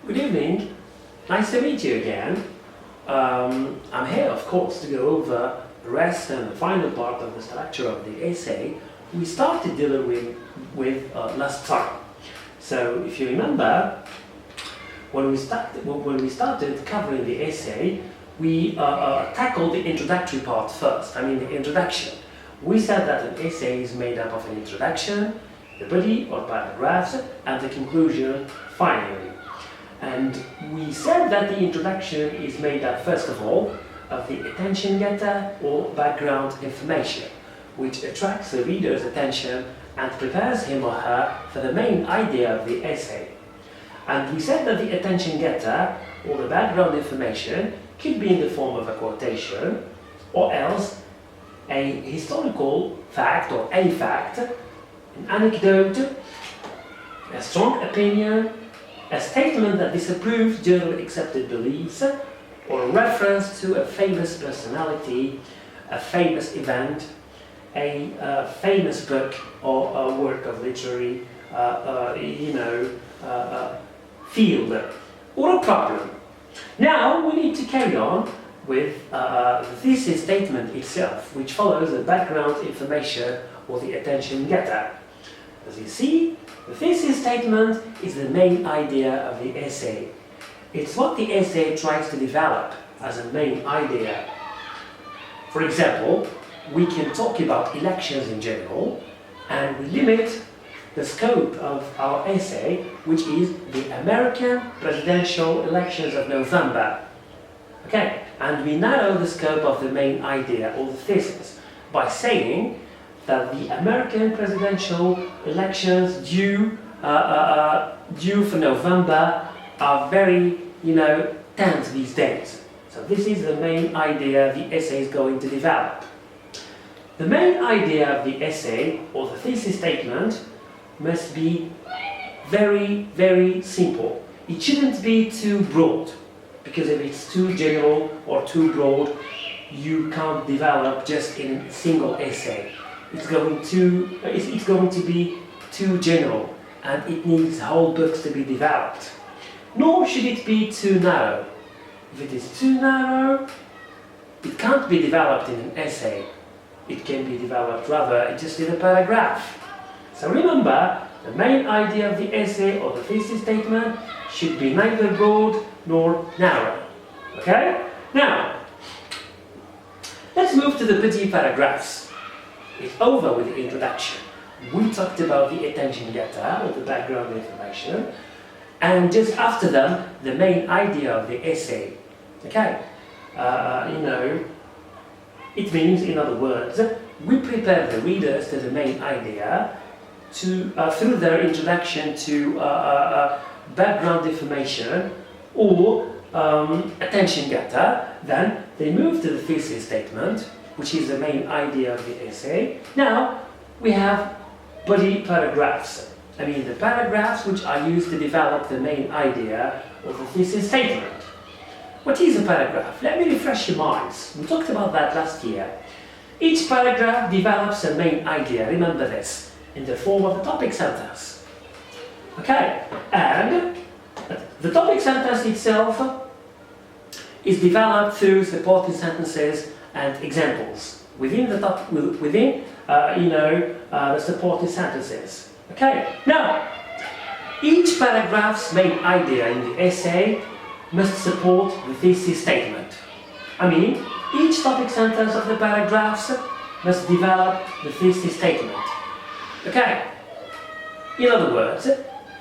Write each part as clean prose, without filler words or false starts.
Good evening, nice to meet you again. I'm here, of course, to go over the rest and the final part of the structure of the essay we started dealing with last time. So, if you remember, when we started covering the essay, we tackled the introductory part first, the introduction. We said that an essay is made up of an introduction, the body or paragraphs, and the conclusion finally. And we said that the introduction is made up, first of all, of the attention getter or background information, which attracts the reader's attention and prepares him or her for the main idea of the essay. And we said that the attention getter or the background information could be in the form of a quotation, or else a historical fact or a fact, an anecdote, a strong opinion, a statement that disapproves generally accepted beliefs, or a reference to a famous personality, a famous event, a famous book or a work of literary field, or a problem. Now we need to carry on with the thesis statement itself, which follows the background information or the attention getter. As you see, the thesis statement is the main idea of the essay. It's what the essay tries to develop as a main idea. For example, we can talk about elections in general, and we limit the scope of our essay, which is the American presidential elections of November. Okay, and we narrow the scope of the main idea or the thesis by saying that the American presidential elections due for November are very, tense these days. So this is the main idea the essay is going to develop. The main idea of the essay or the thesis statement must be very, very simple. It shouldn't be too broad, because if it's too general or too broad, you can't develop just in a single essay. It's going to be too general, and it needs whole books to be developed. Nor should it be too narrow. If it is too narrow, it can't be developed in an essay. It can be developed rather just in a paragraph. So remember, the main idea of the essay or the thesis statement should be neither broad nor narrow. Okay? Now, let's move to the body paragraphs. It's over with the introduction. We talked about the attention getter or the background information, and just after them, the main idea of the essay. Okay? It means, in other words, we prepare the readers to the main idea through their introduction to background information or attention getter. Then they move to the thesis statement, which is the main idea of the essay. Now we have body paragraphs. The paragraphs which are used to develop the main idea of the thesis statement. What is a paragraph? Let me refresh your minds. We talked about that last year. Each paragraph develops a main idea, remember this, in the form of a topic sentence. Okay, and the topic sentence itself is developed through supporting sentences and examples within the supporting sentences. Okay, now each paragraph's main idea in the essay must support the thesis statement. Each topic sentence of the paragraphs must develop the thesis statement. Okay? In other words,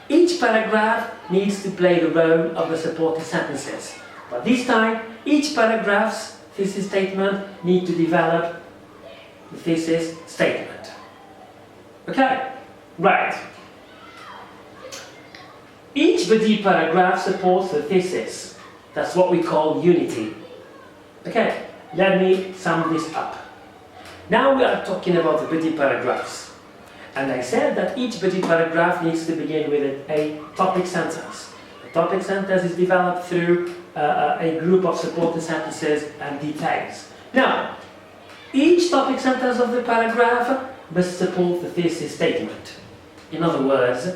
each paragraph needs to play the role of the supporting sentences. But this time, each paragraph's thesis statement needs to develop the thesis statement. Okay? Right. Each body paragraph supports the thesis. That's what we call unity. Okay, let me sum this up. Now we are talking about the body paragraphs. And I said that each body paragraph needs to begin with a topic sentence. The topic sentence is developed through a group of supporting sentences and details. Now, each topic sentence of the paragraph must support the thesis statement. In other words,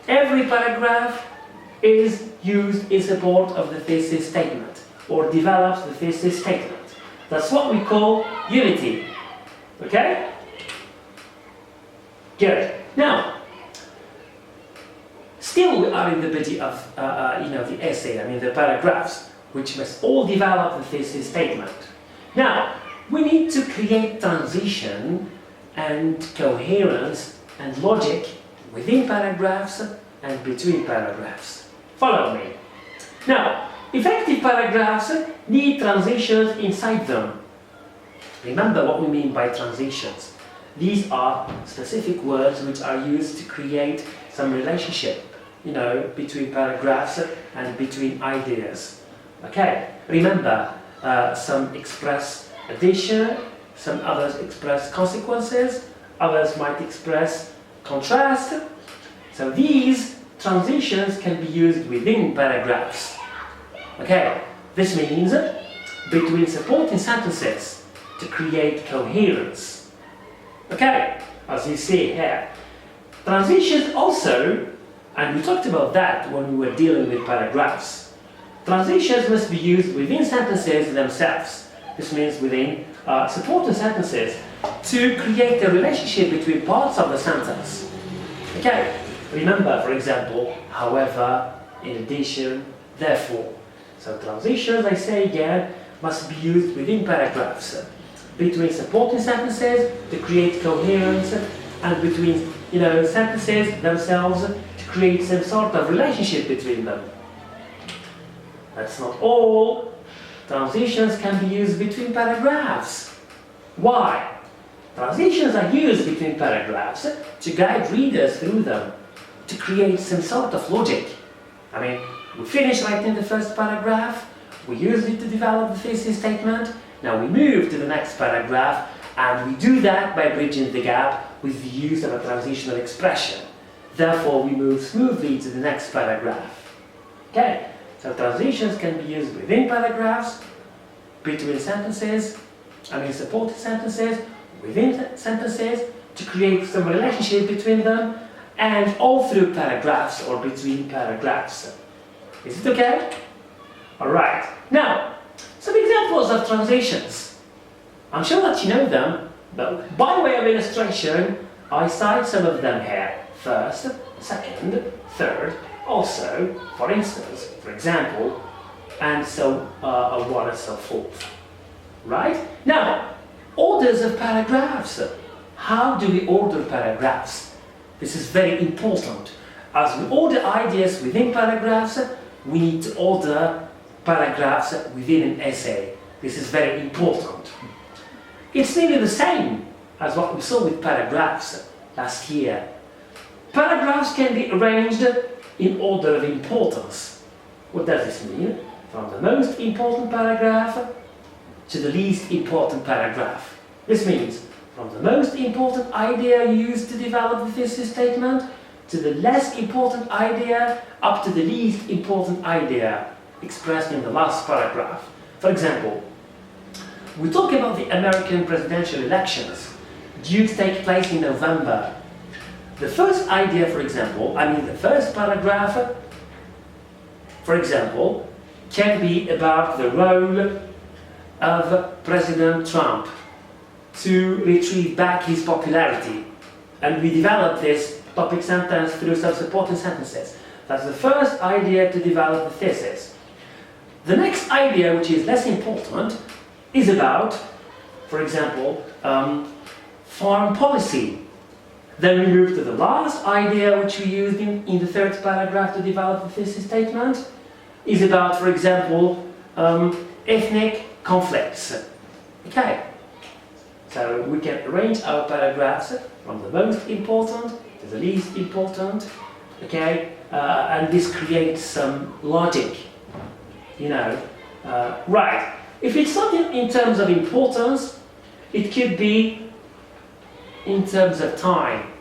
every paragraph is used in support of the thesis statement or develops the thesis statement. That's what we call unity. Okay? Good. Now, still we are in the body of the essay, the paragraphs, which must all develop the thesis statement. Now, we need to create transition and coherence and logic within paragraphs and between paragraphs. Follow me. Now, effective paragraphs need transitions inside them. Remember what we mean by transitions. These are specific words which are used to create some relationship, between paragraphs and between ideas. Okay, remember, some express addition, some others express consequences, others might express contrast. So these transitions can be used within paragraphs. Okay, this means between supporting sentences to create coherence. Okay, as you see here. Transitions also, and we talked about that when we were dealing with paragraphs. Transitions must be used within sentences themselves. This means within supporting sentences to create a relationship between parts of the sentence. Okay, remember, for example, however, in addition, therefore. So transitions, I say again, must be used within paragraphs, between supporting sentences to create coherence, and between sentences themselves to create some sort of relationship between them. That's not all. Transitions can be used between paragraphs. Why? Transitions are used between paragraphs to guide readers through them, to create some sort of logic. We finished writing the first paragraph, we used it to develop the thesis statement, now we move to the next paragraph, and we do that by bridging the gap with the use of a transitional expression. Therefore, we move smoothly to the next paragraph. Okay, so transitions can be used within paragraphs, between sentences, supporting sentences, within sentences, to create some relationship between them, and all through paragraphs or between paragraphs. Is it okay? Alright, now, some examples of transitions. I'm sure that you know them, but by way of illustration, I cite some of them here. First, second, third, also, for instance, for example, and so on and so forth. Right? Now, orders of paragraphs. How do we order paragraphs? This is very important. As we order ideas within paragraphs, we need to order paragraphs within an essay. This is very important. It's nearly the same as what we saw with paragraphs last year. Paragraphs can be arranged in order of importance. What does this mean? From the most important paragraph to the least important paragraph. This means from the most important idea used to develop the thesis statement to the less important idea up to the least important idea expressed in the last paragraph. For example, we talk about the American presidential elections due to take place in November. The first idea, for example, the first paragraph, for example, can be about the role of President Trump to retrieve back his popularity. And we develop this topic sentence through some supporting sentences. That's the first idea to develop the thesis. The next idea, which is less important, is about, for example, foreign policy. Then we move to the last idea, which we used in the third paragraph to develop the thesis statement, is about, for example, ethnic conflicts. Okay, so we can arrange our paragraphs from the most important to the least important, okay, and this creates some logic, right. If it's not in terms of importance, it could be in terms of time,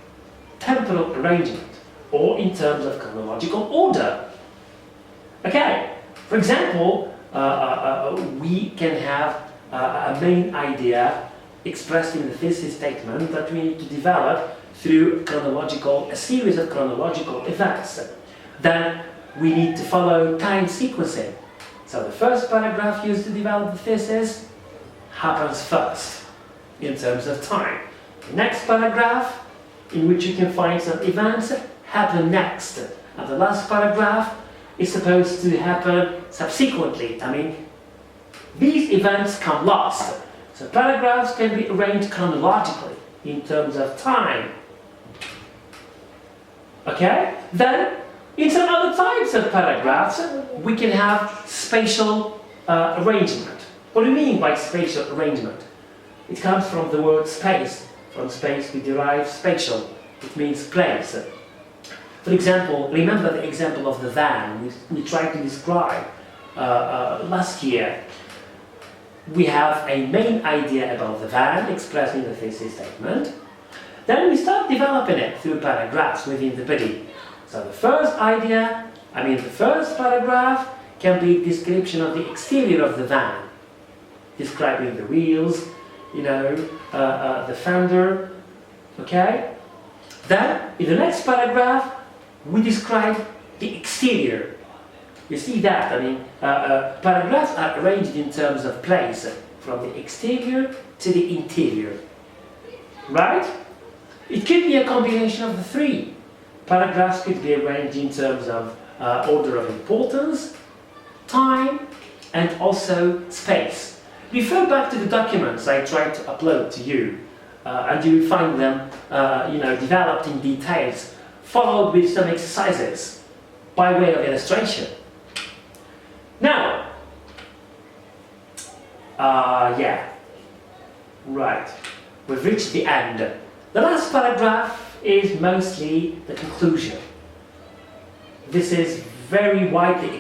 temporal arrangement, or in terms of chronological order. Okay, for example, we can have a main idea expressed in the thesis statement that we need to develop through a series of chronological events. Then we need to follow time sequencing. So the first paragraph used to develop the thesis happens first in terms of time. The next paragraph, in which you can find some events, happen next. And the last paragraph is supposed to happen subsequently. I mean, these events come last. So paragraphs can be arranged chronologically in terms of time. Okay? Then, in some other types of paragraphs, we can have spatial arrangement. What do you mean by spatial arrangement? It comes from the word space. From space we derive spatial. It means place. For example, remember the example of the van we tried to describe last year. We have a main idea about the van expressed in the thesis statement. Then we start developing it through paragraphs within the body. So the first idea, the first paragraph can be a description of the exterior of the van, describing the wheels, the fender, okay? Then, in the next paragraph, we describe the exterior. You see that? Paragraphs are arranged in terms of place, from the exterior to the interior. Right? It could be a combination of the three. Paragraphs could be arranged in terms of order of importance, time, and also space. Refer back to the documents I tried to upload to you, and you will find them developed in details, followed with some exercises by way of illustration. Now, we've reached the end. The last paragraph is mostly the conclusion. This is very widely